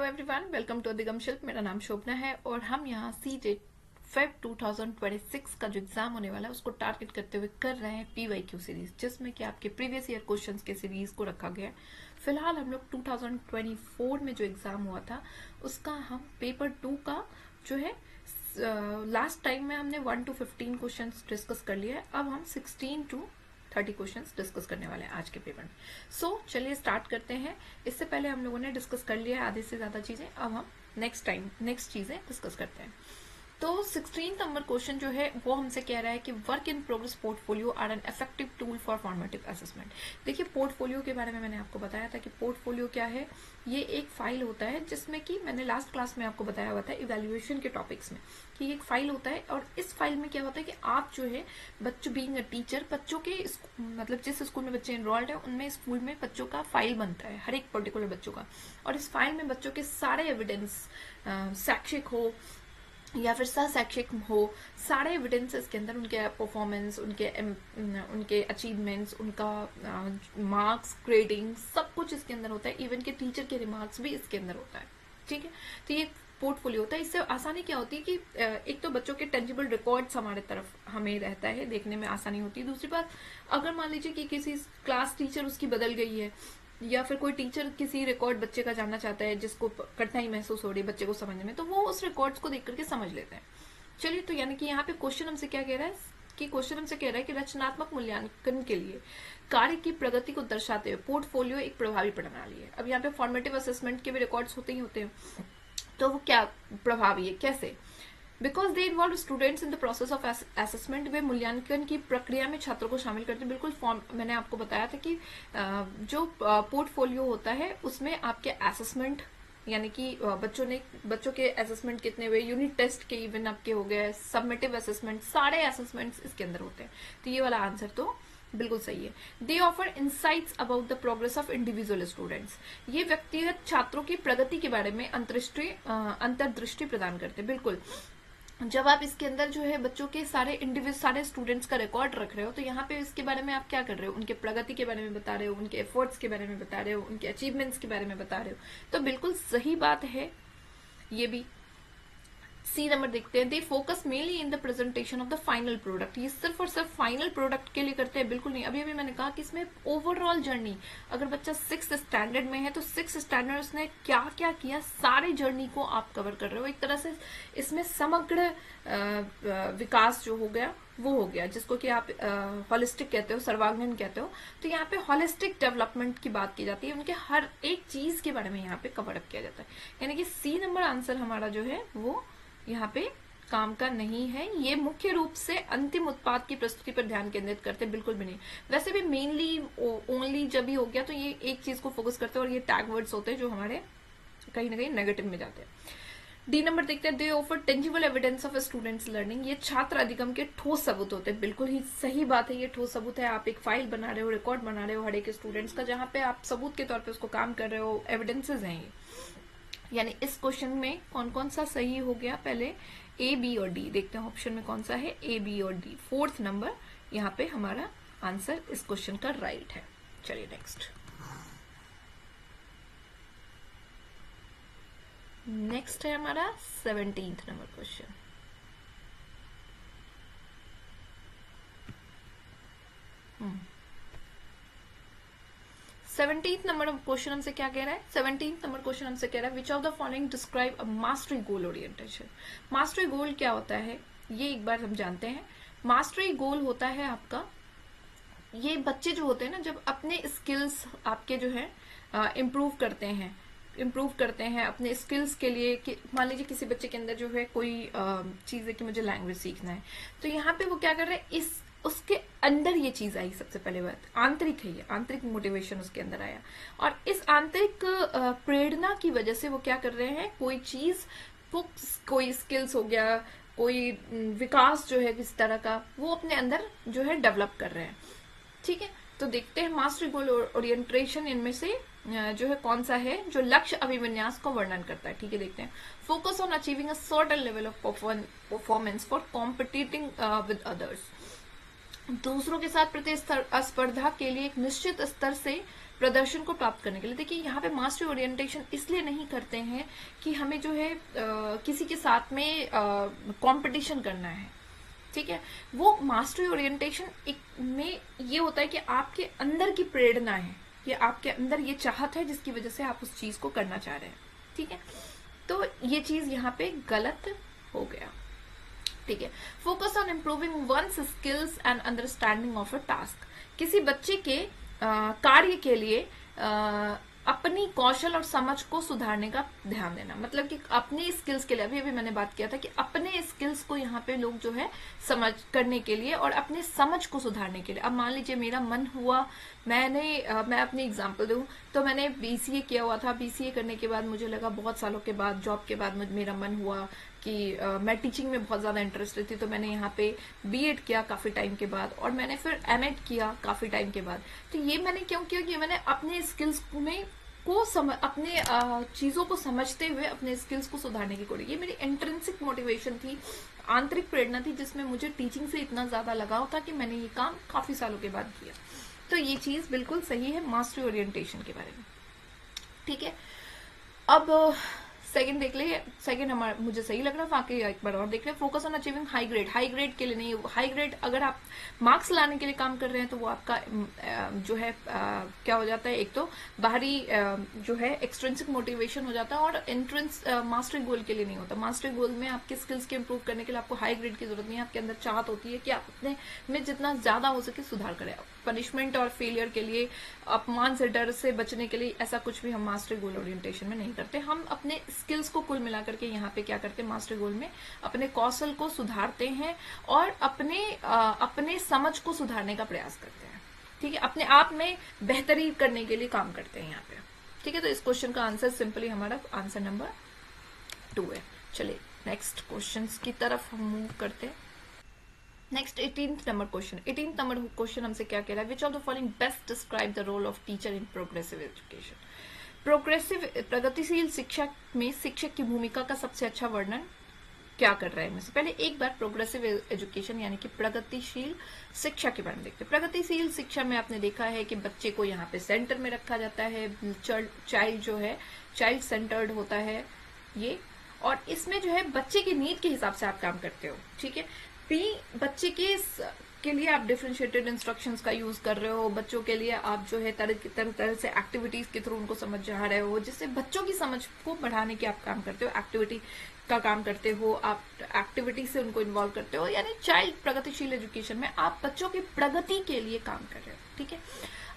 Hello everyone, welcome to अधिगम शिल्प। मेरा नाम शोभना है और हम यहाँ सीटेट फेब 2026 का जो एग्जाम होने वाला है उसको टारगेट करते हुए कर रहे हैं PYQ सीरीज, जिसमें कि आपके प्रीवियस ईयर क्वेश्चंस के सीरीज को रखा गया है। फिलहाल हम लोग 2024 में जो एग्जाम हुआ था उसका हम पेपर 2 का जो है लास्ट टाइम में हमने 1 to 15 क्वेश्चन डिस्कस कर लिया है। अब हम 16 to 30 क्वेश्चंस डिस्कस करने वाले हैं आज के पेपर में। सो चलिए स्टार्ट करते हैं। इससे पहले हम लोगों ने डिस्कस कर लिया है आधे से ज्यादा चीजें, अब हम नेक्स्ट चीजें डिस्कस करते हैं। तो 16 नंबर क्वेश्चन जो है वो हमसे कह रहा है कि work in progress portfolio are an effective tool for formative assessment. देखिए, पोर्टफोलियो के बारे में मैंने आपको बताया था कि पोर्टफोलियो क्या है। ये एक फाइल होता है जिसमें कि मैंने लास्ट क्लास में आपको बताया हुआ था इवैल्यूएशन के टॉपिक्स में कि एक फाइल होता है, और इस फाइल में क्या होता है कि आप जो है बच्चों बीइंग अ टीचर, बच्चों के मतलब जिस स्कूल में बच्चे इनरोल्ड है उनमें स्कूल में बच्चों का फाइल बनता है, हर एक पर्टिकुलर बच्चों का। और इस फाइल में बच्चों के सारे एविडेंस, शैक्षिक हो या फिर सहशैक्षिक हो, सारे एविडेंसेस के अंदर उनके परफॉर्मेंस, उनके अचीवमेंट्स, उनका मार्क्स, ग्रेडिंग, सब कुछ इसके अंदर होता है। इवन के टीचर के रिमार्क्स भी इसके अंदर होता है। ठीक है, तो ये पोर्टफोलियो होता है। इससे आसानी क्या होती है कि एक तो बच्चों के टेंजिबल रिकॉर्ड्स हमारे तरफ हमें रहता है, देखने में आसानी होती है। दूसरी बात, अगर मान लीजिए कि किसी क्लास टीचर उसकी बदल गई है या फिर कोई टीचर किसी रिकॉर्ड बच्चे का जानना चाहता है जिसको कठिनाई महसूस हो रही है बच्चे को समझने में, तो वो उस रिकॉर्ड्स को देख करके समझ लेते हैं। चलिए, तो यानी कि यहाँ पे क्वेश्चन हमसे क्या कह रहा है कि क्वेश्चन हमसे कह रहा है कि रचनात्मक मूल्यांकन के लिए कार्य की प्रगति को दर्शाते हुए पोर्टफोलियो एक प्रभावी प्रणाली है। अब यहाँ पे फॉर्मेटिव असेसमेंट के भी रिकॉर्ड्स होते ही होते हैं, तो वो क्या प्रभावी है, कैसे? Because they involve students in the process of assessment. वे मूल्यांकन की प्रक्रिया में छात्रों को शामिल करते हैं। बिल्कुल फॉर्म मैंने आपको बताया था कि जो पोर्टफोलियो होता है उसमें आपके असेसमेंट, यानी कि बच्चों के असेसमेंट कितने हुए, यूनिट टेस्ट के इवन आपके हो गए, सबमिटिव असेसमेंट, सारे असेसमेंट्स इसके अंदर होते हैं। तो ये वाला आंसर तो बिल्कुल सही है। दे offer insights about the progress of individual students. ये व्यक्तिगत छात्रों की प्रगति के बारे में अंतर्दृष्टि प्रदान करते हैं। बिल्कुल, जब आप इसके अंदर जो है बच्चों के सारे स्टूडेंट्स का रिकॉर्ड रख रहे हो, तो यहाँ पे इसके बारे में आप क्या कर रहे हो, उनके प्रगति के बारे में बता रहे हो, उनके एफर्ट्स के बारे में बता रहे हो, उनके अचीवमेंट्स के बारे में बता रहे हो। तो बिल्कुल सही बात है ये भी। सी नंबर देखते हैं, they focus mainly in the presentation of the final product. ये सिर्फ और सिर्फ फाइनल प्रोडक्ट के लिए करते हैं? बिल्कुल नहीं। अभी मैंने कहा कि इसमें ओवरऑल जर्नी, अगर बच्चा 6th स्टैंडर्ड में है तो 6th स्टैंडर्ड उसने क्या क्या किया, सारे जर्नी को आप कवर कर रहे हो। एक तरह से इसमें समग्र विकास जो हो गया वो हो गया, जिसको कि आप हॉलिस्टिक कहते हो, सर्वांगीण कहते हो। तो यहाँ पे हॉलिस्टिक डेवलपमेंट की बात की जाती है, उनके हर एक चीज के बारे में यहाँ पे कवर अप किया जाता है। यानी कि सी नंबर आंसर हमारा जो है वो यहाँ पे काम का नहीं है। ये मुख्य रूप से अंतिम उत्पाद की प्रस्तुति पर ध्यान केंद्रित करते हैं, बिल्कुल भी नहीं। वैसे भी मेनली ओनली जब भी हो गया तो ये एक चीज को फोकस करते हैं, और ये टैग वर्ड्स होते हैं जो हमारे कहीं ना कहीं नेगेटिव में जाते हैं। डी नंबर देखते हैं, दे offer tangible evidence of students learning. ये छात्र अधिगम के ठोस सबूत होते हैं। बिल्कुल ही सही बात है, ये ठोस सबूत है। आप एक फाइल बना रहे हो, रिकॉर्ड बना रहे हो हर एक स्टूडेंट्स का, जहां पे आप सबूत के तौर पे उसको काम कर रहे हो, एविडेंसेज हैं ये। यानी इस क्वेश्चन में कौन कौन सा सही हो गया, पहले ए, बी और डी देखते हैं ऑप्शन में कौन सा है, ए, बी और डी। 4th नंबर यहाँ पे हमारा आंसर इस क्वेश्चन का राइट है। चलिए नेक्स्ट है हमारा 17th number question. Seventeenth number question हमसे क्या कह रहा है? 17th नंबर क्वेश्चन हमसे कह रहा है, which of the following describe a mastery goal orientation. Mastery goal क्या होता है ये एक बार हम जानते हैं। मास्टरी गोल होता है आपका, ये बच्चे जो होते हैं ना, जब अपने स्किल्स आपके जो है इम्प्रूव करते हैं अपने स्किल्स के लिए। कि मान लीजिए किसी बच्चे के अंदर जो है कोई चीज है कि मुझे लैंग्वेज सीखना है, तो यहाँ पे वो क्या कर रहे हैं, उसके अंदर ये चीज आई। सबसे पहले बात आंतरिक है, ये आंतरिक मोटिवेशन उसके अंदर आया, और इस आंतरिक प्रेरणा की वजह से वो क्या कर रहे हैं, कोई चीज, वो कोई स्किल्स हो गया, कोई विकास जो है किस तरह का, वो अपने अंदर जो है डेवलप कर रहे हैं। ठीक है, तो देखते हैं मास्टरी गोल ओरिएंटेशन इनमें से जो है कौन सा है जो लक्ष्य अभिविन्यास को वर्णन करता है। ठीक है, देखते हैं। Focus on achieving a certain level of performance for competing with others. दूसरों के साथ प्रतिस्पर्धा के लिए एक निश्चित स्तर से प्रदर्शन को प्राप्त करने के लिए। देखिए यहाँ पे मास्टरी ओरिएंटेशन इसलिए नहीं करते हैं कि हमें जो है किसी के साथ में कंपटीशन करना है, ठीक है। वो मास्टरी ओरिएंटेशन में ये होता है कि आपके अंदर की प्रेरणा है, ये आपके अंदर ये चाहत है जिसकी वजह से आप उस चीज को करना चाह रहे हैं, ठीक है। तो ये चीज यहाँ पे गलत हो गया, ठीक है। Focus on improving one's skills and understanding of a task. किसी बच्चे के कार्य के लिए अपनी कौशल और समझ को सुधारने का ध्यान देना, मतलब कि अपने स्किल्स के लिए, अभी मैंने बात किया था कि अपने स्किल्स को यहाँ पे लोग जो है समझ करने के लिए और अपने समझ को सुधारने के लिए। अब मान लीजिए मेरा मन हुआ, मैं अपनी एग्जांपल दूं तो मैंने बीसीए किया हुआ था। बीसीए करने के बाद मुझे लगा, बहुत सालों के बाद जॉब के बाद मेरा मन हुआ कि मैं टीचिंग में बहुत ज्यादा इंटरेस्टेड थी, तो मैंने यहाँ पे बीएड किया काफी टाइम के बाद, और मैंने फिर एमएड किया काफी टाइम के बाद। तो ये मैंने क्यों किया कि मैंने अपने स्किल्स में अपने चीजों को समझते हुए अपने स्किल्स को सुधारने की कोशिश। ये मेरी इंट्रिंसिक मोटिवेशन थी, आंतरिक प्रेरणा थी, जिसमें मुझे टीचिंग से इतना ज्यादा लगाव था कि मैंने ये काम काफी सालों के बाद किया। तो ये चीज बिल्कुल सही है मास्टरी ओरिएंटेशन के बारे में, ठीक है। अब सेकंड देख ले, सेकंड हमारा मुझे सही लग रहा है, बाकी एक बार और देख ले। Focus on achieving high grade. High grade के लिए नहीं, हाई ग्रेड अगर आप मार्क्स लाने के लिए काम कर रहे हैं तो वो आपका जो है क्या हो जाता है, एक तो बाहरी जो है एक्सट्रिंसिक मोटिवेशन हो जाता है, और एंट्रेंस मास्टरी गोल के लिए नहीं होता। मास्टरी गोल में आपके स्किल्स के इंप्रूव करने के लिए आपको हाई ग्रेड की जरूरत नहीं है। आपके अंदर चाहत होती है कि आप अपने में जितना ज्यादा हो सके सुधार करें। पनिशमेंट और फेलियर के लिए, अपमान से, डर से बचने के लिए ऐसा कुछ भी हम मास्टरी गोल ओरिएंटेशन में नहीं करते। हम अपने स्किल्स को कुल मिलाकर के यहाँ पे क्या करते हैं, मास्टरी गोल में अपने कौशल को सुधारते हैं और अपने समझ को सुधारने का प्रयास करते हैं, ठीक है। अपने आप में बेहतरी करने के लिए काम करते हैं यहाँ पे, ठीक है। तो इस क्वेश्चन का आंसर सिंपली हमारा आंसर नंबर 2 है। चलिए नेक्स्ट क्वेश्चन की तरफ हम मूव करते हैं। Next 18th number question. 18th number question हमसे क्या कह रहा है, which of the following best describe the role of teacher in progressive education. Progressive प्रगतिशील शिक्षा में शिक्षक की भूमिका का सबसे अच्छा वर्णन क्या कर रहा है। इसमें पहले एक बार प्रोग्रेसिव एजुकेशन यानी कि प्रगतिशील शिक्षा के बारे में देखते हैं। प्रगतिशील शिक्षा में आपने देखा है कि बच्चे को यहाँ पे सेंटर में रखा जाता है, चाइल्ड जो है चाइल्ड सेंटर्ड होता है ये, और इसमें जो है बच्चे की नीड के हिसाब से आप काम करते हो, ठीक है। बच्चे के लिए आप डिफरेंशिएटेड इंस्ट्रक्शंस का यूज कर रहे हो, बच्चों के लिए आप जो है तरह से एक्टिविटीज के थ्रू उनको समझ जा रहे हो, जिससे बच्चों की समझ को बढ़ाने के आप काम करते हो, एक्टिविटी का काम करते हो, आप एक्टिविटी से उनको इन्वॉल्व करते हो, यानी चाइल्ड प्रगतिशील एजुकेशन में आप बच्चों की प्रगति के लिए काम कर रहे हो, ठीक है।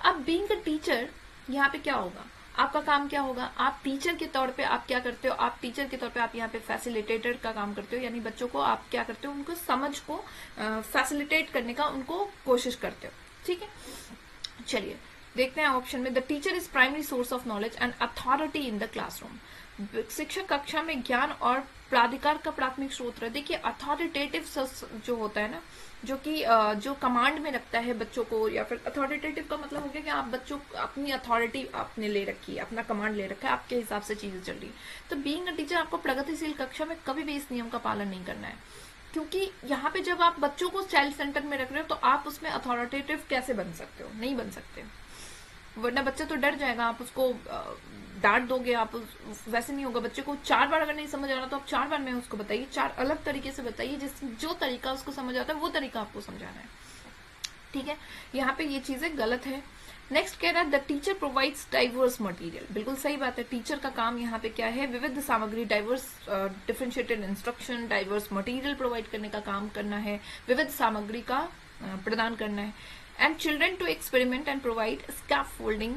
अब बीइंग अ टीचर यहाँ पे क्या होगा, आपका काम क्या होगा, आप टीचर के तौर पे आप क्या करते हो, आप टीचर के तौर पे आप यहाँ पे फैसिलिटेटर का काम करते हो, यानी बच्चों को आप क्या करते हो, उनको समझ को फैसिलिटेट करने का उनको कोशिश करते हो, ठीक है। चलिए देखते हैं ऑप्शन में, the teacher is primary source of knowledge and authority in the classroom. शिक्षक कक्षा में ज्ञान और प्राधिकार का प्राथमिक स्रोत है। देखिए अथॉरिटेटिव जो होता है ना, जो कि जो कमांड में रखता है बच्चों को, या फिर अथॉरिटेटिव का मतलब हो गया कि आप बच्चों अपनी अथॉरिटी आपने ले रखी है, अपना कमांड ले रखा है, आपके हिसाब से चीजें चल रही। तो बीइंग अ टीचर आपको प्रगतिशील कक्षा में कभी भी इस नियम का पालन नहीं करना है, क्योंकि यहाँ पे जब आप बच्चों को चाइल्ड सेंटर में रख रहे हो तो आप उसमें अथॉरिटेटिव कैसे बन सकते हो, नहीं बन सकते, वरना बच्चा तो डर जाएगा। आप उसको डांट दोगे, आप वैसे नहीं होगा। बच्चे को 4 बार अगर नहीं समझ आ रहा तो आप 4 बार में उसको बताइए, 4 अलग तरीके से बताइए, जो तरीका उसको समझ आता है वो तरीका आपको समझाना है, ठीक है। यहाँ पे ये चीजें गलत है। नेक्स्ट कह रहा है the teacher provides diverse material. बिल्कुल सही बात है, टीचर का काम यहाँ पे क्या है, विविध सामग्री, diverse differentiated instruction, diverse material provide करने का काम करना है, विविध सामग्री का प्रदान करना है। And children to experiment and provide scaffolding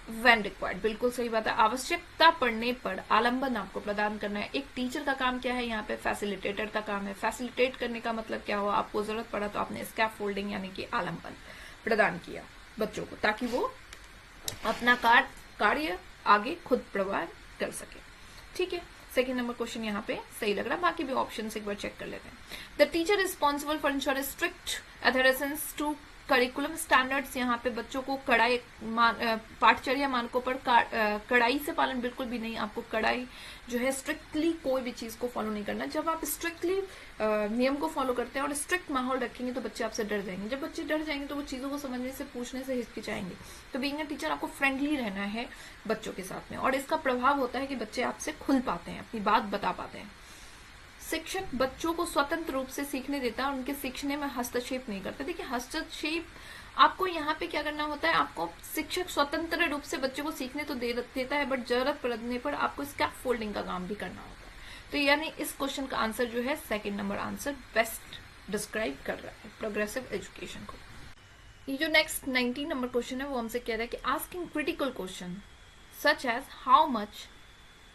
when required. बिल्कुल सही बात है, आवश्यकता पड़ने पर आलंबन आपको प्रदान करना है। एक टीचर का काम क्या है, यहाँ पे फैसिलिटेटर का काम है। फैसिलिटेट करने का मतलब क्या हुआ, आपको जरूरत पड़ा तो आपने स्कैफोल्डिंग यानी कि आलंबन प्रदान किया बच्चों को, ताकि वो अपना कार्य आगे खुद प्रवाह कर सके, ठीक है। सेकेंड नंबर क्वेश्चन यहाँ पे सही लग रहा है, बाकी भी ऑप्शन एक बार चेक कर लेते हैं। The teacher responsible for ensure strict adherence to curriculum standards यहाँ पे बच्चों को कड़ाई पाठचर्या मानकों पर कड़ाई से पालन बिल्कुल भी नहीं। आपको कड़ाई जो है स्ट्रिक्टली कोई भी चीज को फॉलो नहीं करना। जब आप स्ट्रिक्टली नियम को फॉलो करते हैं और स्ट्रिक्ट माहौल रखेंगे तो बच्चे आपसे डर जाएंगे। जब बच्चे डर जाएंगे तो वो चीजों को समझने से, पूछने से हिचकिचाएंगे। तो बीइंग अ टीचर आपको फ्रेंडली रहना है बच्चों के साथ में, और इसका प्रभाव होता है कि बच्चे आपसे खुल पाते हैं, अपनी बात बता पाते हैं। शिक्षक बच्चों को स्वतंत्र रूप से सीखने देता है और उनके सीखने में हस्तक्षेप नहीं करता। देखिए, हस्तक्षेप आपको यहाँ पे क्या करना होता है, आपको शिक्षक स्वतंत्र रूप से बच्चों को सीखने तो देता है, बट जरूरत पड़ने पर आपको स्कैफोल्डिंग का काम भी करना होता है। तो यानी इस क्वेश्चन का आंसर जो है second number answer best describe कर रहा है प्रोग्रेसिव एजुकेशन को। ये जो नेक्स्ट 19 नंबर क्वेश्चन है वो हमसे कह रहा है कि asking critical question such as how much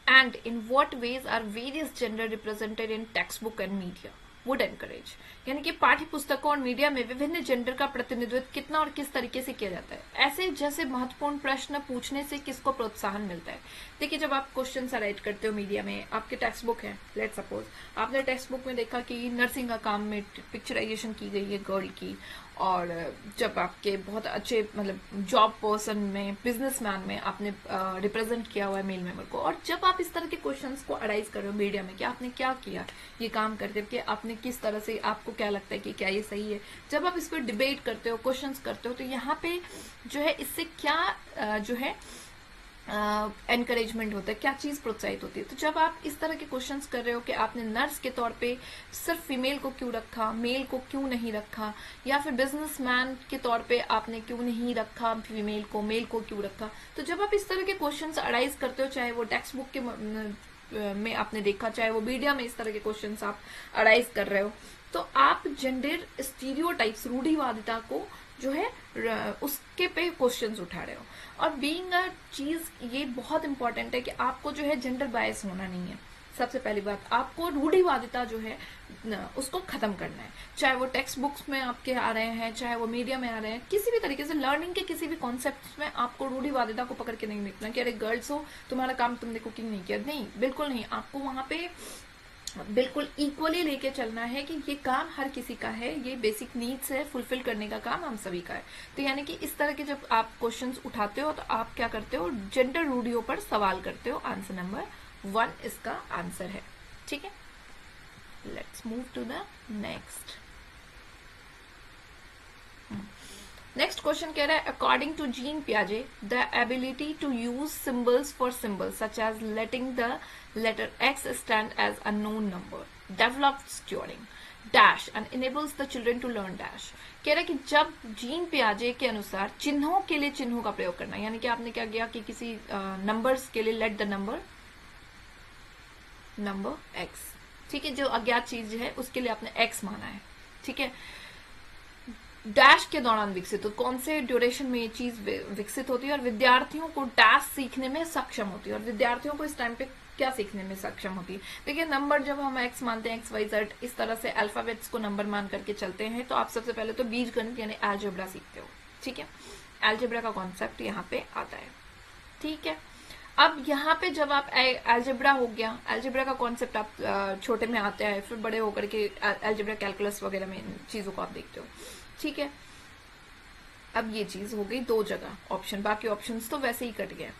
and in what ways are various gender represented in textbook and media would encourage। यानी कि पाठ्य पुस्तकों और मीडिया में विभिन्न जेंडर का प्रतिनिधित्व कितना और किस तरीके से किया जाता है। ऐसे जैसे महत्वपूर्ण प्रश्न पूछने से किसको प्रोत्साहन मिलता है। देखिए, जब आप क्वेश्चन राइट करते हो मीडिया में, आपके टेक्स्ट बुक है, लेट सपोज आपने टेक्स्ट बुक में देखा कि नर्सिंग का काम में पिक्चराइजेशन की गई है गर्ल की, और जब आपके बहुत अच्छे मतलब जॉब पर्सन में, बिजनेसमैन में आपने रिप्रेजेंट किया हुआ है मेल मेंबर को, और जब आप इस तरह के क्वेश्चंस को अराइज कर रहे हो मीडिया में कि आपने क्या किया ये काम करते कि आपने किस तरह से, आपको क्या लगता है कि क्या ये सही है, जब आप इस पर डिबेट करते हो, क्वेश्चंस करते हो, तो यहाँ पे जो है इससे क्या जो है एनकरेजमेंट होता है, क्या चीज प्रोत्साहित होती है। तो जब आप इस तरह के क्वेश्चंस कर रहे हो कि आपने नर्स के तौर पे सिर्फ फीमेल को क्यों रखा, मेल को क्यों नहीं रखा, या फिर बिजनेसमैन के तौर पे आपने क्यों नहीं रखा फीमेल को, मेल को क्यों रखा, तो जब आप इस तरह के क्वेश्चंस अराइज करते हो, चाहे वो टेक्स्ट बुक के में आपने देखा, चाहे वो मीडिया में इस तरह के क्वेश्चंस आप अराइज कर रहे हो, तो आप जेंडर स्टीरियोटाइप्स, रूढ़िवादिता को जो है उसके पे क्वेश्चंस उठा रहे हो। और बीइंग अ चीज ये बहुत इंपॉर्टेंट है कि आपको जो है जेंडर बायस होना नहीं है। सबसे पहली बात, आपको रूढ़िवादिता जो है उसको खत्म करना है। चाहे वो टेक्स्ट बुक्स में आपके आ रहे हैं, चाहे वो मीडिया में आ रहे हैं, किसी भी तरीके से लर्निंग के किसी भी कॉन्सेप्ट में आपको रूढ़िवादिता को पकड़ के नहीं देखना कि अरे गर्ल्स हो, तुम्हारा काम तुमने कुकिंग नहीं किया। नहीं, बिल्कुल नहीं। आपको वहां पे बिल्कुल इक्वली लेके चलना है कि ये काम हर किसी का है, ये बेसिक नीड्स है, फुलफिल करने का काम हम सभी का है। तो यानी कि इस तरह के जब आप क्वेश्चंस उठाते हो तो आप क्या करते हो, जेंडर रूढ़ियों पर सवाल करते हो। आंसर नंबर 1 इसका आंसर है। ठीक है, let's move to the next. Next question कह रहा है अकॉर्डिंग टू जीन पियाजे the ability to use symbols for symbols such as letting the letter X stand as a known number developed during dash and enables the children to learn dash. कह रहा है कि जब gene पियाजे के अनुसार चिन्हों के लिए चिन्हों का प्रयोग करना, यानी कि आपने क्या किया कि किसी नंबर्स के लिए लेट द नंबर एक्स, ठीक है, जो अज्ञात चीज है उसके लिए आपने एक्स माना है। ठीक है, डैश के दौरान विकसित हो, कौन से ड्यूरेशन में ये चीज विकसित होती है और विद्यार्थियों को डैश सीखने में सक्षम होती है। और विद्यार्थियों को इस टाइम पे क्या सीखने में सक्षम होती है। देखिए, नंबर जब हम एक्स मानते हैं, एक्स वाई जेड, इस तरह से अल्फाबेट्स को नंबर मान करके चलते हैं, तो आप सबसे पहले तो बीज गणित यानी अलजेब्रा सीखते हो। ठीक है, अलजेब्रा का कॉन्सेप्ट यहाँ पे आता है। ठीक है, अब यहाँ पे जब आप अलजेब्रा हो गया, अलजेब्रा का कॉन्सेप्ट आप छोटे में आते हैं, फिर बड़े होकर के अलजेब्रा कैलकुलस वगैरह में चीजों को आप देखते हो। ठीक है, अब ये चीज हो गई 2 जगह ऑप्शन, बाकी ऑप्शंस तो वैसे ही कट गए।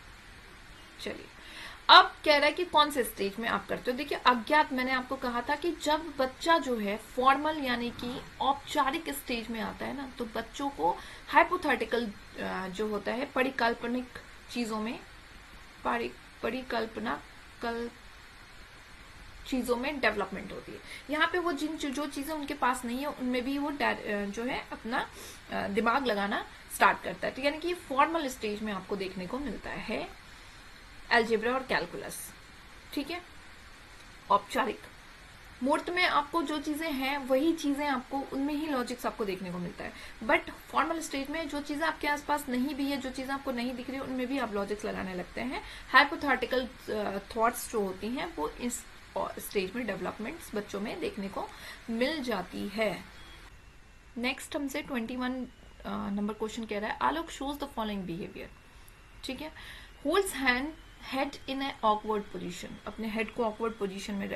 चलिए, अब कह रहा है कि कौन से स्टेज में आप करते हो। देखिए, अज्ञात मैंने आपको कहा था कि जब बच्चा जो है फॉर्मल यानी कि औपचारिक स्टेज में आता है ना, तो बच्चों को हाइपोथेटिकल जो होता है परिकल्पनिक चीजों में, चीजों में डेवलपमेंट होती है। यहाँ पे वो जो चीजें उनके पास नहीं है उनमें भी वो जो है अपना दिमाग लगाना स्टार्ट करता है। तो यानी कि फॉर्मल स्टेज में आपको देखने को मिलता है अलजेब्रा और कैलकुलस। ठीक है, औपचारिक मूर्त में आपको जो चीजें हैं वही चीजें आपको, उनमें ही लॉजिक्स आपको देखने को मिलता है। बट फॉर्मल स्टेज में जो चीजें आपके आसपास नहीं भी है, जो चीजें आपको नहीं दिख रही है, उनमें भी आप लॉजिक्स लगाने लगते हैं। हाइपोथेटिकल थॉट्स जो होती हैं वो इस स्टेज में डेवलपमेंट्स बच्चों में देखने को मिल जाती है। नेक्स्ट हमसे 21 नंबर क्वेश्चन कह रहा है Alok shows the following behaviour. ठीक है, holds hand head in a awkward position, अपने हेड को ऑकवर्ड पोजीशन में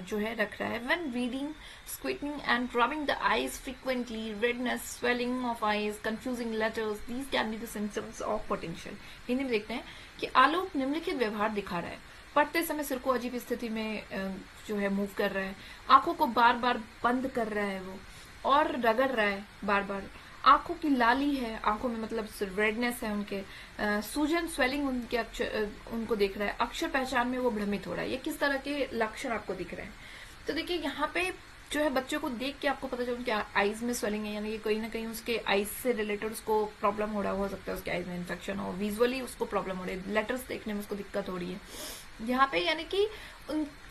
जो है रख रहा है। When reading, squinting and rubbing the eyes frequently, redness, swelling of eyes, confusing letters, these can be the symptoms of potential. Hindi में देखते हैं कि आलोक निम्नलिखित व्यवहार दिखा रहा है। पढ़ते समय सिर को अजीब स्थिति में जो है मूव कर रहा है, आंखों को बार बार बंद कर रहा है वो, और रगड़ रहा है बार बार, आंखों की लाली है, आंखों में मतलब रेडनेस है उनके, सूजन, स्वेलिंग उनके अक्षर उनको दिख रहा है, अक्षर पहचान में वो भ्रमित हो रहा है। ये किस तरह के लक्षण आपको दिख रहे हैं? तो देखिए यहाँ पे जो है बच्चों को देख के आपको पता चल उनके आईज में स्वेलिंग है, यानी कि कहीं ना कहीं उसके आईज से रिलेटेड उसको प्रॉब्लम हो रहा हो सकता है, उसके आईज में इन्फेक्शन हो, विजुअली उसको प्रॉब्लम हो रही है, लेटर्स देखने में उसको दिक्कत हो रही है यहाँ पे, यानी कि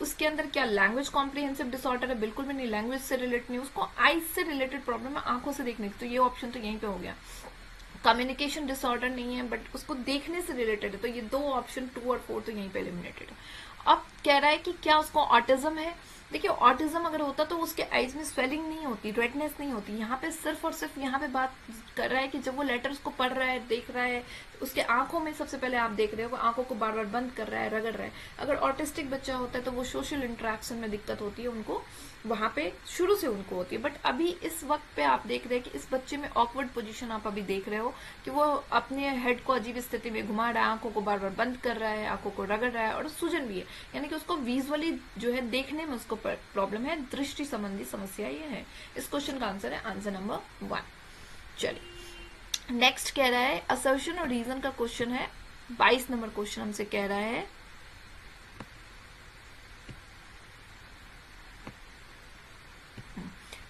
उसके अंदर क्या लैंग्वेज कॉम्प्रिहेंसिव डिसऑर्डर है? बिल्कुल भी नहीं, लैंग्वेज से रिलेटेड नहीं, उसको आईज से रिलेटेड प्रॉब्लम है, आंखों से देखने की, तो ये ऑप्शन तो यहीं पे हो गया। कम्युनिकेशन डिसऑर्डर नहीं है बट उसको देखने से रिलेटेड है, तो ये दो ऑप्शन 2 और 4 तो यहीं पे एलिमिनेटेड है। अब कह रहा है कि क्या उसको ऑटिज्म है? देखिए ऑटिज्म अगर होता तो उसके आईज में स्वेलिंग नहीं होती, रेडनेस नहीं होती। यहाँ पे सिर्फ और सिर्फ यहाँ पे बात कर रहा है कि जब वो लेटर्स को पढ़ रहा है, देख रहा है, उसके आंखों में सबसे पहले आप देख रहे हो वो आंखों को बार बार बंद कर रहा है, रगड़ रहा है। अगर ऑटिस्टिक बच्चा होता है तो वो सोशल इंटरेक्शन में दिक्कत होती है उनको, वहां पे शुरू से उनको होती है। बट अभी इस वक्त पे आप देख रहे हैं कि इस बच्चे में ऑकवर्ड पोजीशन आप अभी देख रहे हो कि वो अपने हेड को अजीब स्थिति में घुमा रहा है, आंखों को बार बार बंद कर रहा है, आंखों को रगड़ रहा है, और सूजन भी है, यानी कि उसको विजुअली जो है देखने में उसको प्रॉब्लम है, दृष्टि संबंधी समस्या ये है। इस क्वेश्चन का आंसर है आंसर नंबर 1। चलिए नेक्स्ट कह रहा है असर्शन और रीजन का क्वेश्चन है। 22 नंबर क्वेश्चन हमसे कह रहा है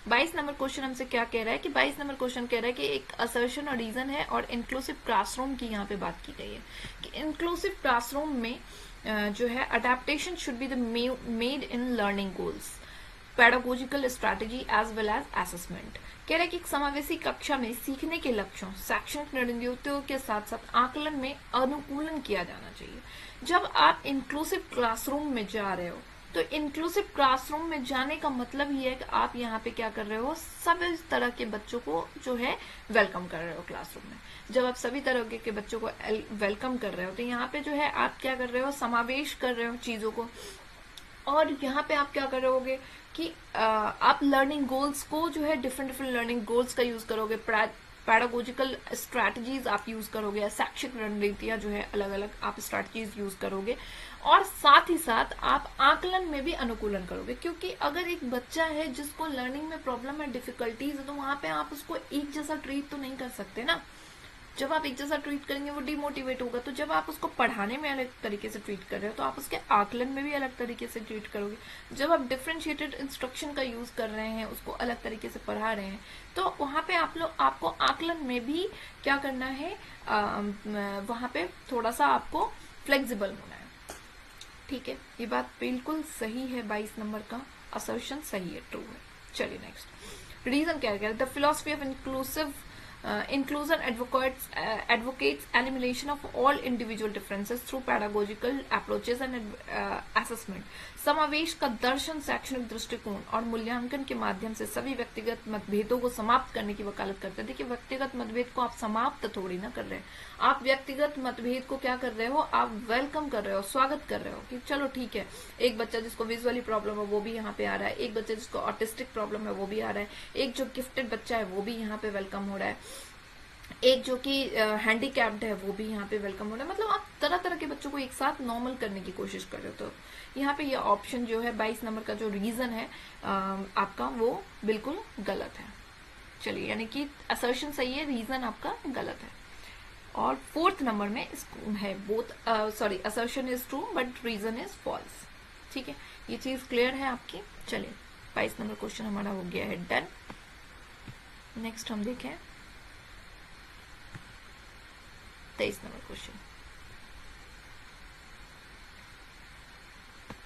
22 नंबर क्वेश्चन हमसे क्या कह रहा है कि 22 नंबर क्वेश्चन कह रहा है कि एक असर्शन और रीजन है और इंक्लूसिव क्लासरूम की यहाँ पे बात की गई है कि इंक्लूसिव क्लासरूम में जो है adaptation should be the made in learning goals, pedagogical strategy as well as assessment. कह रहा है कि एक समावेशी कक्षा में सीखने के लक्ष्यों, शैक्षणिक रणनीतियों के साथ साथ आकलन में अनुकूलन किया जाना चाहिए। जब आप इंक्लूसिव क्लासरूम में जा रहे हो तो इंक्लूसिव क्लासरूम में जाने का मतलब ये है कि आप यहाँ पे क्या कर रहे हो, सभी तरह के बच्चों को जो है वेलकम कर रहे हो क्लासरूम में। जब आप सभी तरह के बच्चों को वेलकम कर रहे हो तो यहाँ पे जो है आप क्या कर रहे हो, समावेश कर रहे हो चीजों को। और यहाँ पे आप क्या कर रहे होगे कि आप लर्निंग गोल्स को जो है डिफरेंट लर्निंग गोल्स का यूज करोगे, पैडागोजिकल स्ट्रैटेजीज आप यूज करोगे, शैक्षिक रणनीतियां जो है अलग अलग आप स्ट्रैटेजीज यूज करोगे, और साथ ही साथ आप आकलन में भी अनुकूलन करोगे। क्योंकि अगर एक बच्चा है जिसको लर्निंग में प्रॉब्लम है, डिफिकल्टीज है, तो वहां पे आप उसको एक जैसा ट्रीट तो नहीं कर सकते ना। जब आप एक जैसा ट्रीट करेंगे वो डिमोटिवेट होगा। तो जब आप उसको पढ़ाने में अलग तरीके से ट्रीट कर रहे हो तो आप उसके आकलन में भी अलग तरीके से ट्रीट करोगे। जब आप डिफरेंशिएटेड इंस्ट्रक्शन का यूज कर रहे हैं, उसको अलग तरीके से पढ़ा रहे हैं, तो वहां पे आपको आकलन में भी क्या करना है, वहां पे थोड़ा सा आपको फ्लेक्सिबल होना है। ठीक है, ये बात बिल्कुल सही है, 22 नंबर का असर्शन सही है, ट्रू है। चलिए नेक्स्ट रीजन क्या है, the philosophy of inclusion advocates elimination of all individual differences through pedagogical approaches and assessment। समावेश का दर्शन शैक्षणिक दृष्टिकोण और मूल्यांकन के माध्यम से सभी व्यक्तिगत मतभेदों को समाप्त करने की वकालत करते हैं। देखिए व्यक्तिगत मतभेद को आप समाप्त थोड़ी ना कर रहे हैं, आप व्यक्तिगत मतभेद को क्या कर रहे हो, आप वेलकम कर रहे हो, स्वागत कर रहे हो कि चलो ठीक है, एक बच्चा जिसको विजुअली प्रॉब्लम है वो भी यहाँ पे आ रहा है, एक बच्चा जिसको ऑटिस्टिक प्रॉब्लम है वो भी आ रहा है, एक जो गिफ्टेड बच्चा है वो भी यहाँ पे वेलकम हो रहा है, एक जो कि हैंडीकैप्ड है वो भी यहाँ पे वेलकम हो रहा है। मतलब आप तरह तरह के बच्चों को एक साथ नॉर्मल करने की कोशिश कर रहे हो। तो यहाँ पे ये ऑप्शन जो है 22 नंबर का जो रीजन है आपका वो बिल्कुल गलत है। चलिए यानी कि असर्शन सही है, रीजन आपका गलत है। और 4th नंबर में है both assertion is true but reason is false. ठीक है, ये चीज क्लियर है आपकी। चलिए 22 नंबर क्वेश्चन हमारा हो गया है डन। नेक्स्ट हम देखें 23 नंबर क्वेश्चन।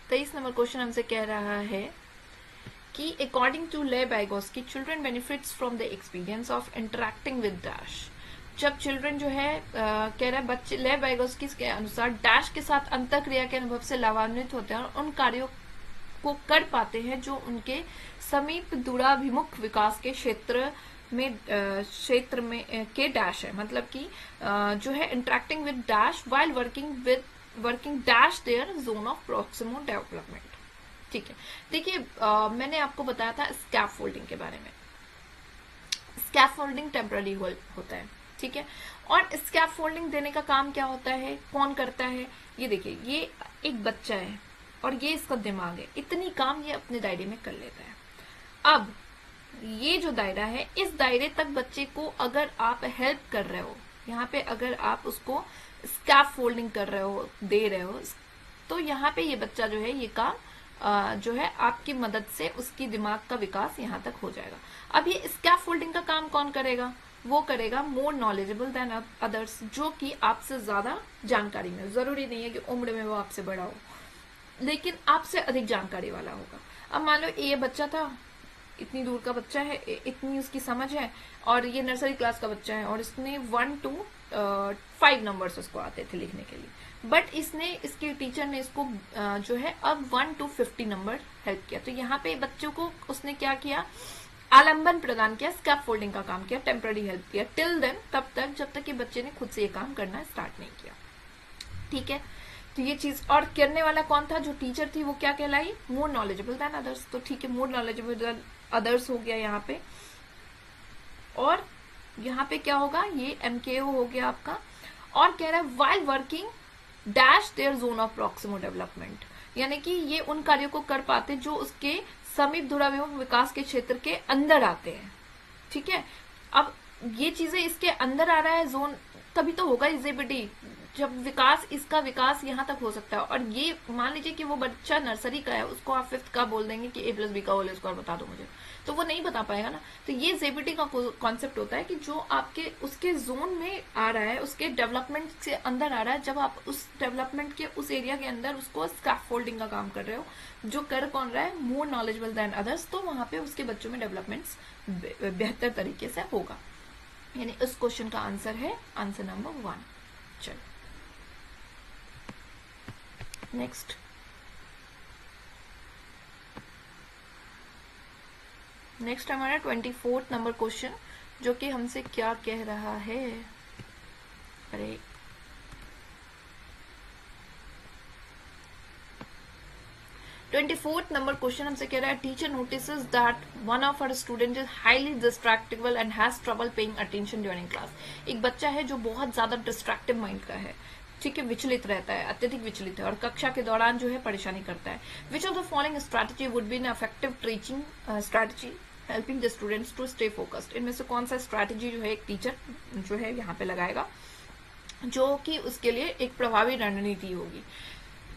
23 नंबर क्वेश्चन हमसे कह रहा है कि according to Lev Vygotsky children benefits from the experience of interacting with dash. जब चिल्ड्रन जो है कह रहा है बच्चे ले बाइगोस्की के अनुसार डैश के साथ अंतःक्रिया के अनुभव से लाभान्वित होते हैं और उन कार्यों को कर पाते हैं जो उनके समीप दूराभिमुख विकास के क्षेत्र में के डैश है। मतलब कि जो है interacting with dash while working with working dash there zone of proximal development. ठीक है, देखिए मैंने आपको बताया था स्कैफोल्डिंग के बारे में। स्कैफोल्डिंग टेम्पररी होता है, ठीक है। और स्कैफोल्डिंग देने का काम क्या होता है, कौन करता है? ये देखिए, ये एक बच्चा है और ये इसका दिमाग है, इतनी काम ये अपने दायरे में कर लेता है। अब ये जो दायरा है, इस दायरे तक बच्चे को अगर आप हेल्प कर रहे हो, यहाँ पे अगर आप उसको स्कैफोल्डिंग कर रहे हो, दे रहे हो, तो यहाँ पे ये बच्चा जो है, ये काम जो है आपकी मदद से उसकी दिमाग का विकास यहाँ तक हो जाएगा। अब ये स्कैफोल्डिंग का काम कौन करेगा? वो करेगा मोर नॉलेजेबल देन अदर्स, जो कि आपसे ज्यादा जानकारी में, जरूरी नहीं है कि उम्र में वो आपसे बड़ा हो, लेकिन आपसे अधिक जानकारी वाला होगा। अब मान लो ये बच्चा था, इतनी दूर का बच्चा है, इतनी उसकी समझ है, और ये नर्सरी क्लास का बच्चा है, और इसने 1 to 5 नंबर्स उसको आते थे लिखने के लिए, बट इसके टीचर ने इसको जो है अब 1 to 50 नंबर हेल्प किया। तो यहाँ पे बच्चों को उसने क्या किया? आलंबन प्रदान किया, स्कैफोल्डिंग का काम किया, टेम्पररी हेल्प किया, टिल देन, तब तक जब तक कि बच्चे ने खुद से ये काम करना स्टार्ट नहीं किया। ठीक है, तो ये चीज, और करने वाला कौन था? जो टीचर थी, वो क्या कहलाई? More knowledgeable than others. तो ठीक है, मोर नॉलेजेबल देन अदर्स हो गया यहाँ पे, और यहाँ पे क्या होगा? ये MKO हो गया आपका। और कह रहा है while working dash there zone of proximal development, यानी कि ये उन कार्यों को कर पाते जो उसके समीप दूराभिमुख विकास के क्षेत्र के अंदर आते हैं। ठीक है, अब ये चीजें इसके अंदर आ रहा है जोन, तभी तो होगा इजेबिलिटी, जब विकास, इसका विकास यहाँ तक हो सकता है। और ये मान लीजिए कि वो बच्चा नर्सरी का है, उसको आप 5th का बोल देंगे कि A+B का होल स्क्वायर बता दो मुझे, तो वो नहीं बता पाएगा ना। तो ये जेबिलिटी का कॉन्सेप्ट होता है कि जो आपके उसके जोन में आ रहा है, उसके डेवलपमेंट से अंदर आ रहा है, जब आप उस डेवलपमेंट के उस एरिया के अंदर उसको स्कैफोल्डिंग का काम कर रहे हो, जो कर कौन रहा है? मोर नॉलेजेबल देन अदर्स, तो वहां पे उसके बच्चों में डेवलपमेंट्स बेहतर तरीके से होगा। यानी इस क्वेश्चन का आंसर है आंसर नंबर 1। चलो नेक्स्ट, हमारा 24th नंबर क्वेश्चन, जो कि हमसे क्या कह रहा है? अरे 24th नंबर क्वेश्चन हमसे कह रहा है, teacher notices that one of our student is highly distractible and has trouble paying attention during class. एक बच्चा है जो बहुत ज्यादा डिस्ट्रैक्टिव माइंड का है, ठीक है, विचलित रहता है, अत्यधिक विचलित है, और कक्षा के दौरान जो है परेशानी करता है। Which of the following strategy would be an effective teaching strategy helping the students to stay focused? इनमें से कौन सा स्ट्रैटेजी जो है एक टीचर जो है यहाँ पे लगाएगा, जो कि उसके लिए एक प्रभावी रणनीति होगी?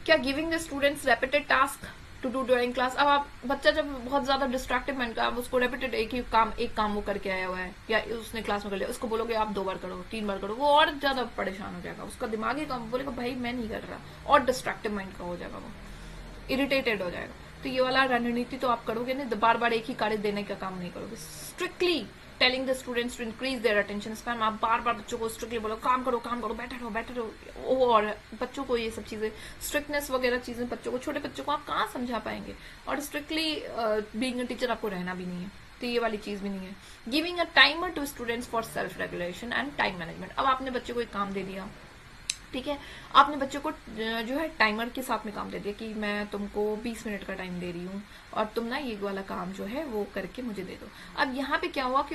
क्या giving the students repeated task to do during class? अब आप बच्चा जब बहुत ज्यादा डिस्ट्रैक्टिव माइंड का, आप उसको रेपिटेड एक काम वो करके आया हुआ है, या उसने क्लास में कर लिया, उसको बोलोगे आप 2 बार करो, 3 बार करो, वो और ज्यादा परेशान हो जाएगा, उसका दिमाग ही कम बोलेगा भाई मैं नहीं कर रहा, और डिस्ट्रैक्टिव माइंड का हो जाएगा, वो इरिटेटेड हो जाएगा। तो ये वाला रणनीति तो आप करोगे नहीं, बार बार एक ही कार्य देने का काम नहीं करोगे। Strictly telling the students to increase their attention span, आप बार बार बच्चों को स्ट्रिक्टली बोलो काम करो, बैठे रहो, और बच्चों को ये सब चीजें, स्ट्रिक्टनेस वगैरह चीजें बच्चों को, छोटे बच्चों को आप कहाँ समझा पाएंगे, और स्ट्रिक्टली बीइंग अ टीचर आपको रहना भी नहीं है, तो ये वाली चीज भी नहीं है। Giving a timer to students for self regulation and time management, अब आपने बच्चे को एक काम दे दिया, ठीक है, आपने बच्चों को जो है टाइमर के साथ में काम दे दिया कि मैं तुमको 20 मिनट का टाइम दे रही हूँ, और तुम ना ये वाला काम जो है वो करके मुझे दे दो। अब यहाँ पे क्या हुआ कि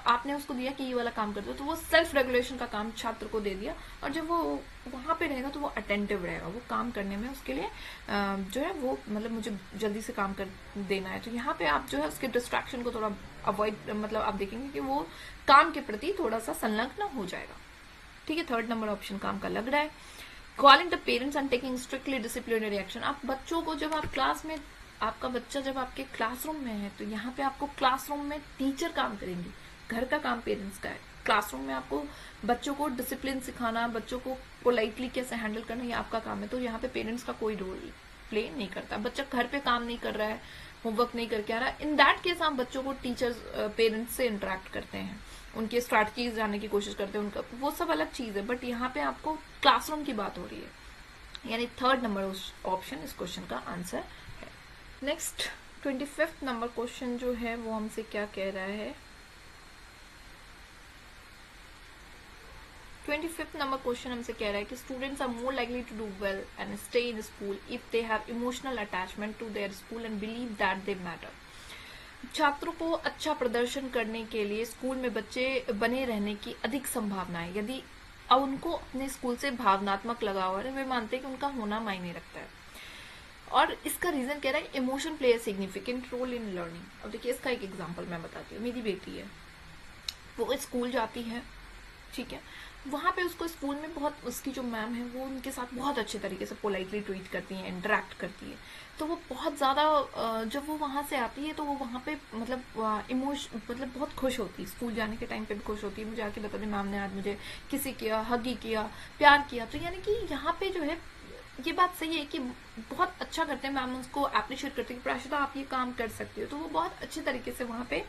आपने उसको दिया कि ये वाला काम कर दो, तो वो सेल्फ रेगुलेशन का काम छात्र को दे दिया, और जब वो वहां पे रहेगा तो वो अटेंटिव रहेगा, वो काम करने में उसके लिए जो है वो मतलब मुझे जल्दी से काम कर देना है। तो यहाँ पे आप जो है उसके डिस्ट्रैक्शन को थोड़ा अवॉइड, मतलब आप देखेंगे कि वो काम के प्रति थोड़ा सा संलग्न हो जाएगा। ठीक है, 3rd नंबर ऑप्शन काम का लग रहा है। Calling the parents and taking strictly disciplinary action, आप बच्चों को, जब आप क्लास में, आपका बच्चा जब आपके क्लासरूम में है, तो यहाँ पे आपको क्लासरूम में टीचर काम करेंगे, घर का काम पेरेंट्स का है। क्लासरूम में आपको बच्चों को डिसिप्लिन सिखाना, बच्चों को पोलाइटली कैसे हैंडल करना, ये आपका काम है। तो यहाँ पे पेरेंट्स का कोई रोल प्ले नहीं करता। बच्चा घर पे काम नहीं कर रहा है, होमवर्क नहीं करके आ रहा है, इन दैट केस आप बच्चों को टीचर्स पेरेंट्स से इंटरेक्ट करते हैं, उनकी स्ट्रैटेजीज जानने की कोशिश करते हैं, उनका वो सब अलग चीज है, बट यहाँ पे आपको क्लासरूम की बात हो रही है, यानी 3rd नंबर ऑप्शन इस क्वेश्चन का आंसर है। नेक्स्ट 25th नंबर क्वेश्चन जो है वो हमसे क्या कह रहा है? 25th नंबर क्वेश्चन हमसे कह रहा है कि students are more likely to do well and stay in school if they have emotional attachment to their school and believe that they matter. छात्रों को अच्छा प्रदर्शन करने के लिए स्कूल में बच्चे बने रहने की अधिक संभावना है यदि उनको अपने स्कूल से भावनात्मक लगाव है, वे मानते हैं कि उनका होना मायने रखता है। और इसका रीजन कह रहा है emotion play a significant role in learning. अब देखिए इसका एक एग्जांपल मैं बताती हूँ। मेरी बेटी है, वो स्कूल जाती है, ठीक है, वहां पे उसको स्कूल में बहुत, उसकी जो मैम है वो उनके साथ बहुत अच्छे तरीके से पोलाइटली ट्रीट करती हैं, इंटरेक्ट करती है। तो वो बहुत ज्यादा, जब वो वहां से आती है तो वो वहां पे मतलब बहुत खुश होती है, स्कूल जाने के टाइम पे भी खुश होती है। मुझे आके बता दी मैम ने आज मुझे किसी किया, हगी किया, प्यार किया। तो यानी कि यहाँ पे जो है ये बात सही है कि बहुत अच्छा करते हैं मैम, उसको अप्रिशिएट करते हैं कि प्राशिता आप ये काम कर सकती हो। तो वो बहुत अच्छे तरीके से वहां पे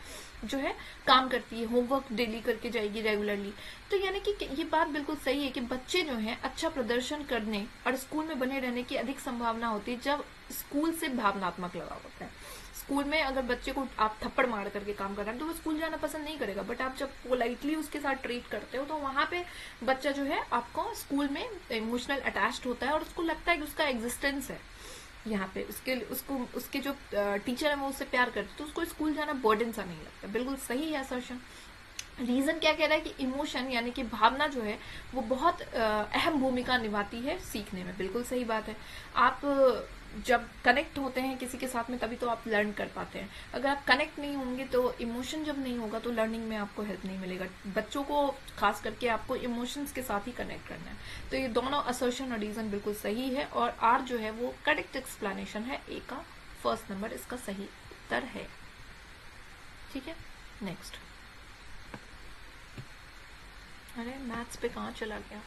जो है काम करती है, होमवर्क डेली करके जाएगी रेगुलरली। तो यानी कि ये बात बिल्कुल सही है कि बच्चे जो है अच्छा प्रदर्शन करने और स्कूल में बने रहने की अधिक संभावना होती है जब स्कूल से भावनात्मक लगाव होता है। स्कूल में अगर बच्चे को आप थप्पड़ मार करके काम कर रहे हैं तो वो स्कूल जाना पसंद नहीं करेगा, बट आप जब पोलाइटली उसके साथ ट्रीट करते हो तो वहां पे बच्चा जो है आपको स्कूल में इमोशनल अटैच्ड होता है और उसको लगता है कि उसका एग्जिस्टेंस है यहाँ पे, उसके जो टीचर है वो उससे प्यार करते, तो उसको स्कूल जाना बर्डन सा नहीं लगता। बिल्कुल सही है असर्शन। रीजन क्या कह रहा है कि इमोशन यानी कि भावना जो है वो बहुत अहम भूमिका निभाती है सीखने में। बिल्कुल सही बात है। आप जब कनेक्ट होते हैं किसी के साथ में तभी तो आप लर्न कर पाते हैं। अगर आप कनेक्ट नहीं होंगे तो इमोशन जब नहीं होगा तो लर्निंग में आपको हेल्प नहीं मिलेगा। बच्चों को खास करके आपको इमोशंस के साथ ही कनेक्ट करना है। तो ये दोनों असर्शन और रीजन बिल्कुल सही है और आर जो है वो करेक्ट एक्सप्लेनेशन है। ए का फर्स्ट नंबर इसका सही उत्तर है। ठीक है, नेक्स्ट। अरे मैथ्स पे कहाँ चला गया?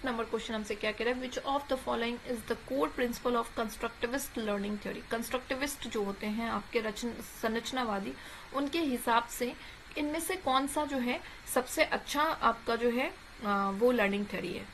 नंबर क्वेश्चन हमसे क्या कह रहा है, which of the following is the core principle of constructivist learning theory. Constructivist जो होते हैं आपके संरचनावादी, उनके हिसाब से इनमें से कौन सा जो है सबसे अच्छा आपका जो है वो लर्निंग थ्योरी है।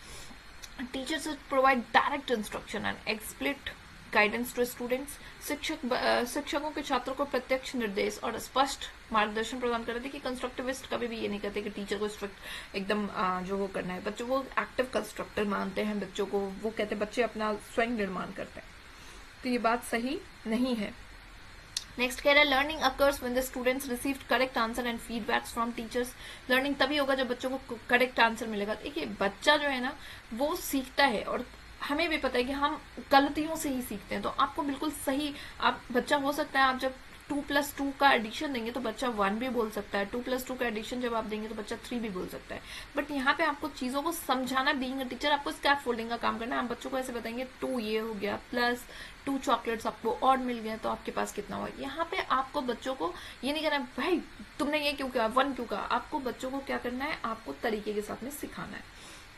Teachers provide direct instruction and explicit guidance to students. शिक्षकों के छात्रों को प्रत्यक्ष निर्देश और स्पष्ट मार्गदर्शन प्रदान कर रहे थे कि कंस्ट्रक्टिविस्ट कभी भी ये नहीं कहते कि टीचर को स्ट्रिक्ट एकदम जो वो करना है। बच्चों को एक्टिव कंस्ट्रक्टर मानते हैं, बच्चों को वो कहते हैं बच्चे अपना स्वयं निर्माण करते हैं। तो ये बात सही नहीं है। नेक्स्ट कह रहा है learning occurs when the students received correct answer and feedbacks from teachers. Learning तभी होगा जब बच्चों को करेक्ट आंसर मिलेगा। देखिए बच्चा जो है ना वो सीखता है और हमें भी पता है कि हम गलतियों से ही सीखते हैं। तो आपको बिल्कुल सही, आप बच्चा हो सकता है आप जब 2+2 का एडिशन देंगे तो बच्चा 1 भी बोल सकता है, 2+2 का एडिशन जब आप देंगे तो बच्चा 3 भी बोल सकता है। बट यहाँ पे आपको चीजों को समझाना, बीइंग अ टीचर आपको स्कैफ फोल्डिंग का काम करना है। आप बच्चों को ऐसे बताएंगे 2 ये हो गया प्लस 2 चॉकलेट्स आपको और मिल गए तो आपके पास कितना हुआ। यहाँ पे आपको बच्चों को ये नहीं कहना भाई तुमने ये क्यों किया, 1 क्यों कहा। आपको बच्चों को क्या करना है, आपको तरीके के साथ में सिखाना है।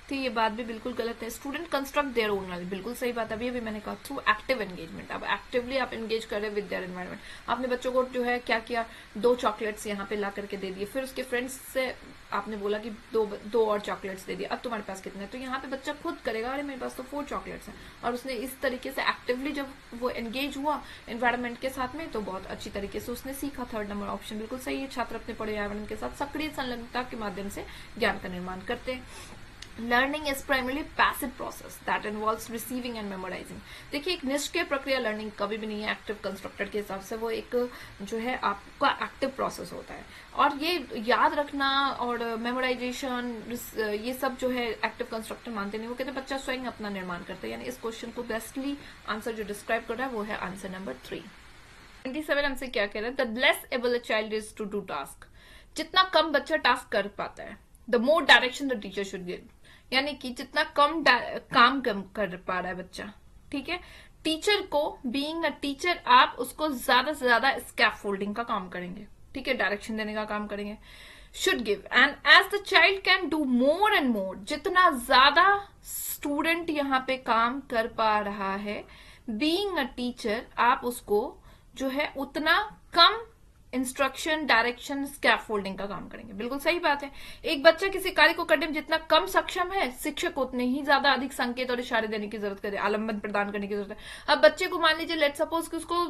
तो ये बात भी बिल्कुल गलत है। Student construct their own knowledge, बिल्कुल सही बात है। अभी मैंने कहा थ्रू एक्टिव एंगेजमेंट, अब एक्टिवली आप एंगेज कर रहे हैं विद देयर एनवायरनमेंट। आपने बच्चों को जो है क्या किया, 2 चॉकलेट्स यहाँ पे ला करके दे दिए, फिर उसके फ्रेंड्स से आपने बोला कि दो और चॉकलेट्स दे दिए, अब तुम्हारे पास कितने हैं। तो यहाँ पे बच्चा खुद करेगा अरे मेरे पास तो 4 चॉकलेट्स हैं, और उसने इस तरीके से एक्टिवली जब वो एंगेज हुआ एनवायरनमेंट के साथ में तो बहुत अच्छी तरीके से उसने सीखा। थर्ड नंबर ऑप्शन बिल्कुल सही है। छात्र अपने पर्यावरण के साथ सक्रिय संलग्नता के माध्यम से ज्ञान का निर्माण करते हैं। Learning is primarily passive process that involves receiving and memorising. देखिए एक निष्क्रिय प्रक्रिया लर्निंग कभी भी नहीं है। एक्टिव कंस्ट्रक्टर के हिसाब से वो एक जो है आपका एक्टिव प्रोसेस होता है, और ये याद रखना और मेमोराइजेशन ये सब जो है एक्टिव कंस्ट्रक्टर मानते नहीं। वो कहते हैं बच्चा स्वयं अपना निर्माण करता है। यानी इस क्वेश्चन को बेस्टली आंसर जो डिस्क्राइब कर रहा है वो है आंसर नंबर 3। 27 हमसे क्या कह रहा है, the less able a child is to do task. जितना कम बच्चा टास्क कर पाता है the more direction the teacher should give. यानी कि जितना काम कर पा रहा है बच्चा, ठीक है, टीचर को बीइंग अ टीचर आप उसको ज्यादा से ज्यादा स्कैफोल्डिंग का काम करेंगे, ठीक है, डायरेक्शन देने का काम करेंगे। Should give and as the child can do more and more. जितना ज्यादा स्टूडेंट यहाँ पे काम कर पा रहा है बीइंग अ टीचर, आप उसको जो है उतना कम इंस्ट्रक्शन, डायरेक्शन, स्कैफोल्डिंग का काम करेंगे। बिल्कुल सही बात है। एक बच्चा किसी कार्य को करने में जितना कम सक्षम है, शिक्षक उतने ही ज्यादा अधिक संकेत और इशारे देने की जरूरत है, आलम्बन प्रदान करने की जरूरत है। अब बच्चे को मान लीजिए लेट सपोज कि उसको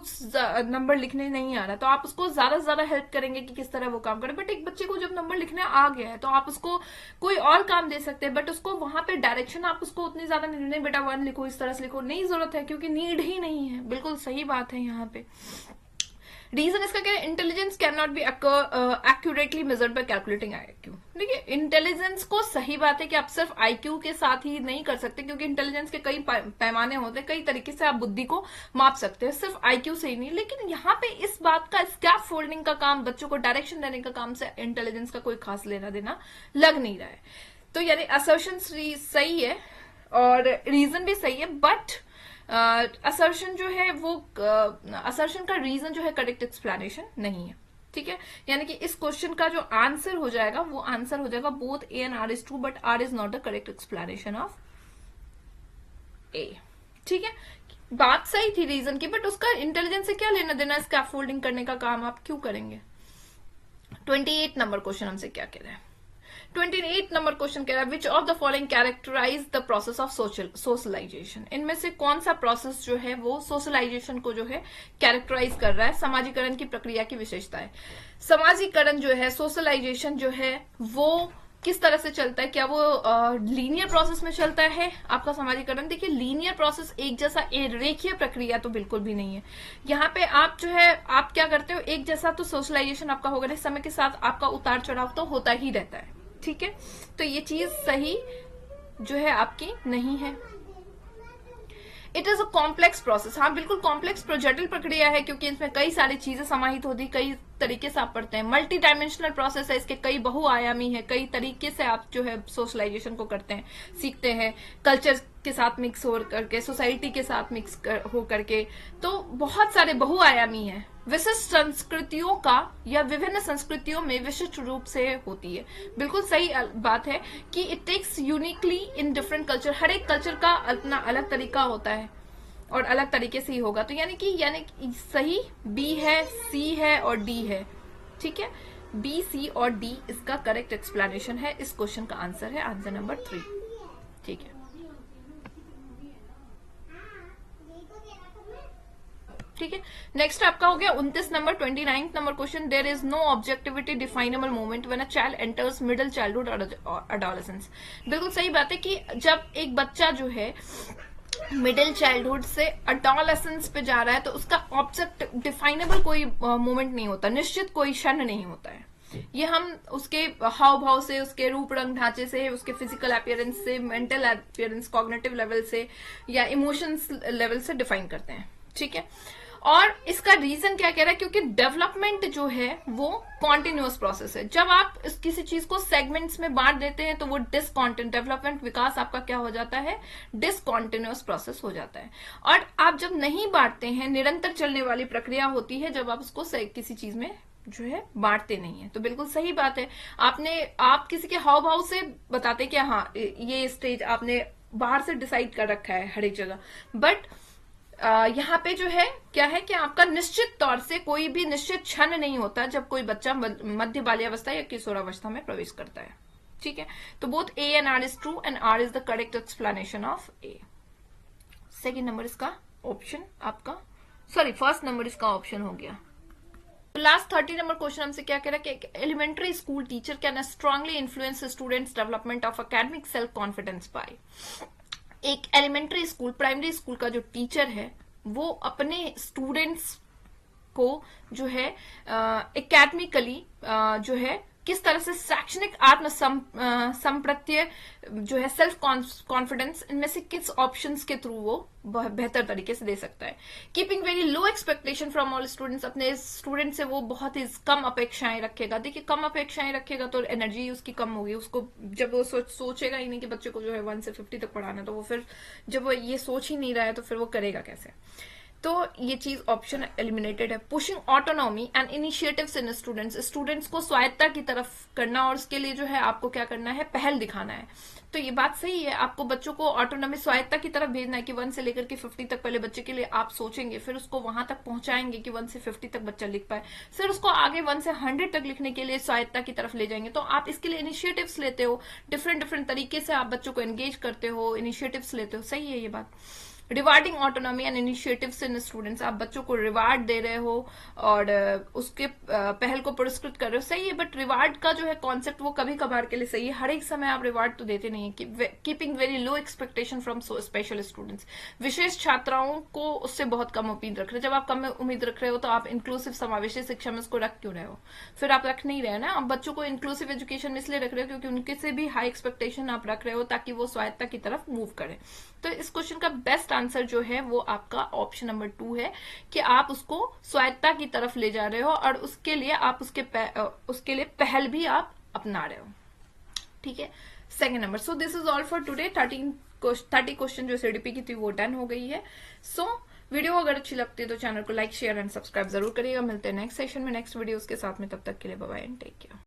नंबर लिखने नहीं आ रहा, तो आप उसको ज्यादा से ज्यादा हेल्प करेंगे कि किस तरह वो काम करे। बट एक बच्चे को जब नंबर लिखने आ गया है तो आप उसको कोई और काम दे सकते हैं, बट उसको वहां पे डायरेक्शन आप उसको उतनी ज्यादा नहीं, बेटा 1 लिखो, इस तरह से लिखो, नहीं जरूरत है, क्योंकि नीड ही नहीं है। बिल्कुल सही बात है यहाँ पे। रीजन इसका क्या है, intelligence can not be accurately measured by calculating IQ। देखिए इंटेलिजेंस को, सही बात है कि आप सिर्फ IQ के साथ ही नहीं कर सकते, क्योंकि इंटेलिजेंस के कई पैमाने होते हैं, कई तरीके से आप बुद्धि को माप सकते हैं, सिर्फ IQ से ही नहीं। लेकिन यहाँ पे इस बात का, स्कैप फोल्डिंग का काम, बच्चों को डायरेक्शन देने का काम से इंटेलिजेंस का कोई खास लेना देना लग नहीं रहा है। तो यानी असर्शन सही है और रीजन भी सही है, बट असर्शन जो है वो असर्शन का रीजन जो है करेक्ट एक्सप्लेनेशन नहीं है। ठीक है, यानी कि इस क्वेश्चन का जो आंसर हो जाएगा वो आंसर हो जाएगा both A and R is true, but R is not the correct explanation of A। ठीक है, बात सही थी रीजन की, बट उसका इंटेलिजेंस से क्या लेना देना, स्कैफोल्डिंग करने का काम आप क्यों करेंगे। 28 नंबर क्वेश्चन हमसे क्या कह रहा है, 28 नंबर क्वेश्चन कह रहा है which of the following characterise the process of socialisation. इनमें से कौन सा प्रोसेस जो है वो सोशलाइजेशन को जो है कैरेक्टराइज कर रहा है। समाजीकरण की प्रक्रिया की विशेषता है। समाजीकरण जो है, सोशलाइजेशन जो है वो किस तरह से चलता है, क्या वो लीनियर प्रोसेस में चलता है आपका समाजीकरण। देखिए लीनियर प्रोसेस एक जैसा रेखीय प्रक्रिया तो बिल्कुल भी नहीं है। यहाँ पे आप जो है आप क्या करते हो, एक जैसा तो सोशलाइजेशन आपका होगा नहीं, समय के साथ आपका उतार चढ़ाव तो होता ही रहता है। ठीक है, तो ये चीज सही जो है आपकी नहीं है। It is a complex process. हाँ बिल्कुल कॉम्प्लेक्स जटिल प्रक्रिया है, क्योंकि इसमें कई सारी चीजें समाहित होती, कई तरीके से आप पढ़ते हैं। मल्टी डायमेंशनल प्रोसेस है, इसके कई बहुआयामी है, कई तरीके से आप जो है सोशलाइजेशन को करते हैं, सीखते हैं, कल्चर के साथ मिक्स हो करके, सोसाइटी के साथ मिक्स हो करके, तो बहुत सारे बहुआयामी है। विशिष्ट संस्कृतियों का या विभिन्न संस्कृतियों में विशिष्ट रूप से होती है। बिल्कुल सही बात है कि it takes uniquely in different culture. हर एक कल्चर का अपना अलग तरीका होता है और अलग तरीके से ही होगा। तो यानी कि सही B है, C है और D है। ठीक है, B, C और D इसका करेक्ट एक्सप्लेनेशन है। इस क्वेश्चन का आंसर है आंसर नंबर 3। ठीक है, ठीक है, नेक्स्ट आपका हो गया 29 number. 29 number question, there is no objectivity definable moment when a child enters middle childhood और एडोलेसेंस। बिल्कुल सही बात है कि जब एक बच्चा जो है मिडिल चाइल्डहुड से एडोलेसेंस पे जा रहा है तो उसका ऑब्जेक्ट डिफाइनेबल कोई मोमेंट नहीं होता, निश्चित कोई क्षण नहीं होता है। ये हम उसके हाव भाव से, उसके रूप रंग ढांचे से, उसके फिजिकल अपीयरेंस से, मेंटल अपीयरेंस, कॉग्निटिव लेवल से या इमोशंस लेवल से डिफाइन करते हैं। ठीक है, और इसका रीजन क्या कह रहा है, क्योंकि डेवलपमेंट जो है वो कॉन्टिन्यूअस प्रोसेस है। जब आप किसी चीज को सेगमेंट्स में बांट देते हैं तो वो डिसकॉन्टिन्यूस डेवलपमेंट, विकास आपका क्या हो जाता है, डिसकॉन्टिन्यूअस प्रोसेस हो जाता है। और आप जब नहीं बांटते हैं, निरंतर चलने वाली प्रक्रिया होती है जब आप उसको किसी चीज में जो है बांटते नहीं है। तो बिल्कुल सही बात है। आप किसी के हाव भाव से बताते कि हाँ ये स्टेज आपने बाहर से डिसाइड कर रखा है हर एक जगह, बट यहाँ पे जो है क्या है कि आपका निश्चित तौर से कोई भी निश्चित क्षण नहीं होता जब कोई बच्चा मध्य बाल्यावस्था या किशोरावस्था में प्रवेश करता है। ठीक है, तो both A and R is true and R is the correct explanation of A। Second number इसका ऑप्शन आपका, सॉरी फर्स्ट नंबर इसका ऑप्शन हो गया। लास्ट 30 नंबर क्वेश्चन हमसे क्या कह रहा है कि elementary school teacher can strongly influence students development of academic self confidence by. एक एलिमेंट्री स्कूल, प्राइमरी स्कूल का जो टीचर है वो अपने स्टूडेंट्स को जो है एकेडमिकली जो है किस तरह से शैक्षणिक आत्म संप्रत्यय जो है, सेल्फ कॉन्फिडेंस, इनमें से किस ऑप्शंस के थ्रू वो बेहतर तरीके से दे सकता है। Keeping very low expectation from all students, अपने स्टूडेंट से वो बहुत ही कम अपेक्षाएं रखेगा। देखिए कम अपेक्षाएं रखेगा तो एनर्जी उसकी कम होगी, उसको जब वो सोचेगा ही नहीं कि बच्चे को जो है 1 से 50 तक पढ़ाना, तो वो फिर जब वो ये सोच ही नहीं रहा है तो फिर वो करेगा कैसे। तो ये चीज ऑप्शन एलिमिनेटेड है। Pushing autonomy and initiatives in students, students को स्वायत्ता की तरफ करना और उसके लिए जो है आपको क्या करना है, पहल दिखाना है। तो ये बात सही है, आपको बच्चों को ऑटोनॉमी स्वायत्ता की तरफ भेजना है कि 1 से लेकर के 50 तक पहले बच्चे के लिए आप सोचेंगे, फिर उसको वहां तक पहुंचाएंगे कि 1 से 50 तक बच्चा लिख पाए, फिर उसको आगे 1 से 100 तक लिखने के लिए स्वायत्ता की तरफ ले जाएंगे। तो आप इसके लिए इनिशिएटिव्स लेते हो, डिफरेंट डिफरेंट तरीके से आप बच्चों को एंगेज करते हो, इनिशिएटिव्स लेते हो, सही है ये बात। Rewarding autonomy and initiatives in students, आप बच्चों को रिवार्ड दे रहे हो और उसके पहल को पुरस्कृत कर रहे हो, सही है। बट रिवार्ड का जो है कॉन्सेप्ट वो कभी कभार के लिए सही है, हर एक समय आप रिवार्ड तो देते नहीं है। Keeping very low expectation from special students, विशेष छात्राओं को उससे बहुत कम उम्मीद रख रहे हो। जब आप कम उम्मीद रख रहे हो तो आप इंक्लूसिव समावेशी शिक्षा में उसको रख क्यों रहे हो, फिर आप रख नहीं रहे ना। आप बच्चों को इंक्लूसिव एजुकेशन में इसलिए रख रहे हो क्योंकि उनके से भी हाई एक्सपेक्टेशन आप रख रहे हो ताकि वो स्वायत्ता की तरफ मूव करें। तो इस क्वेश्चन का बेस्ट आंसर जो है वो आपका ऑप्शन नंबर 2 है कि आप उसको स्वायत्ता की तरफ ले जा रहे हो और उसके लिए आप उसके लिए पहल भी आप अपना रहे हो, ठीक है। Second number, so this is all for today. 30 question जो सीडीपी की थी वो डन हो गई है। सो वीडियो अगर अच्छी लगती है तो चैनल को लाइक शेयर एंड सब्सक्राइब जरूर करिएगा। मिलते हैं नेक्स्ट सेशन में नेक्स्ट वीडियोस के साथ में, तब तक के लिए bye bye and take care.